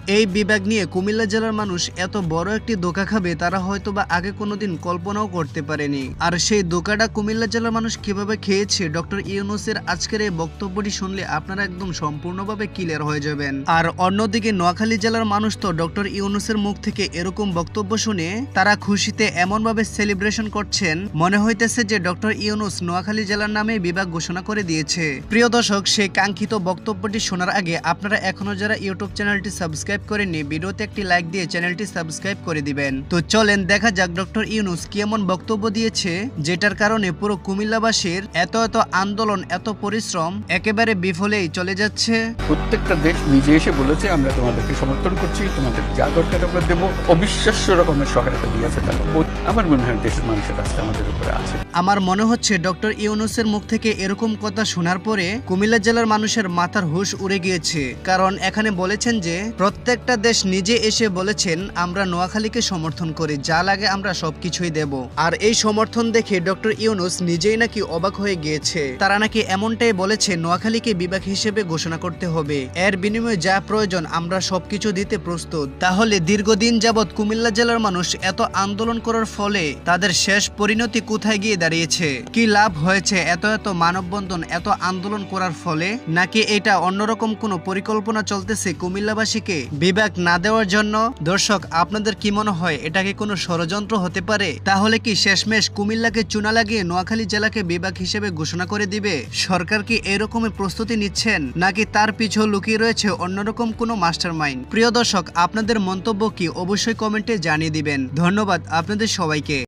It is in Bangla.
এই বিভাগ নিয়ে কুমিল্লা জেলার মানুষ এত বড় একটি ধোঁকা খাবে তারা হয়তোবা আগে কোনোদিন কল্পনাও করতে পারেনি। আর সেই ধোঁকাটা কুমিল্লা জেলার মানুষ কিভাবে খেয়েছে ডক্টর ইউনূসের আজকের এই বক্তব্যটি শুনলে আপনারা একদম সম্পূর্ণভাবে ক্লিয়ার হয়ে যাবেন। আর অন্যদিকে নোয়াখালী জেলার মানুষ তো ডক্টর ইউনূসের মুখ থেকে এরকম বক্তব্য শুনে তারা খুশিতে এমনভাবে সেলিব্রেশন করছেন মনে হইতেছে যে ডক্টর ইউনূস নোয়াখালী জেলার নামে বিভাগ ঘোষণা করে দিয়েছে। প্রিয় দর্শক, সেই কাঙ্ক্ষিত বক্তব্যটি শোনার আগে আপনারা এখনো যারা ইউটিউব চ্যানেলটি সাবস্ক্রাইব করেননি ভিডিওতে একটি লাইক দিয়ে চ্যানেলটি সাবস্ক্রাইব করে দিবেন। তো চলেন দেখা যাক ডক্টর ইউনূস কি এমন বক্তব্য দিয়েছে যেটার কারণে পুরো কুমিল্লাবাসীর এত আন্দোলন এত পরিশ্রম একেবারে বিফলেই চলে যাচ্ছে। প্রত্যেকটা দেশ নিজে এসে বলেছে আমরা তোমাদেরকে সমর্থন করছি, তোমাদের যা দরকার আমরা দেবো। অবিশ্বাস্য রকমের সহায়তা দিয়েছে তারা। আমার মনে হয় দেশের মানুষের কাছে আমাদের উপরে আছে। আমার মনে হচ্ছে ডক্টর ইউনূসের মুখ থেকে এরকম কথা শোনার পরে কুমিল্লা জেলার মানুষের মাথার হুঁশ উড়ে গিয়েছে। কারণ এখানে বলেছেন যে প্রত্যেকটা দেশ নিজে এসে বলেছেন আমরা নোয়াখালীকে সমর্থন করি, যা লাগে আমরা সবকিছুই দেব। আর এই সমর্থন দেখে ডক্টর ইউনূস নিজেই নাকি অবাক হয়ে গিয়েছে। তারা নাকি এমনটাই বলেছে নোয়াখালীকে বিভাগ হিসেবে ঘোষণা করতে হবে, এর বিনিময়ে যা প্রয়োজন আমরা সবকিছু দিতে প্রস্তুত। তাহলে দীর্ঘদিন যাবৎ কুমিল্লা জেলার মানুষ এত আন্দোলন করার ফলে তাদের শেষ পরিণতি কোথায় গিয়ে দাঁড়িয়েছে? কি লাভ হয়েছে এত মানববন্ধন এত আন্দোলন করার ফলে? নাকি এটা অন্যরকম কোনো পরিকল্পনা চলতেছে কুমিল্লাবাসীকে বিভাগ না দেওয়ার জন্য? দর্শক, আপনাদের কি মনে হয় এটা কি কোনো ষড়যন্ত্র হতে পারে? তাহলে কি শেষমেশ কুমিল্লাকে চুনা লাগিয়ে নোয়াখালী জেলাকে বিভাগ হিসেবে ঘোষণা করে দিবে? সরকার কি এরকমের প্রস্তুতি নিচ্ছেন নাকি তার পিছু লুকিয়ে রয়েছে অন্যরকম কোনো মাস্টারমাইন্ড? প্রিয় দর্শক, আপনাদের মন্তব্য কি অবশ্যই কমেন্টে জানিয়ে দিবেন। ধন্যবাদ আপনাদের সবাইকে।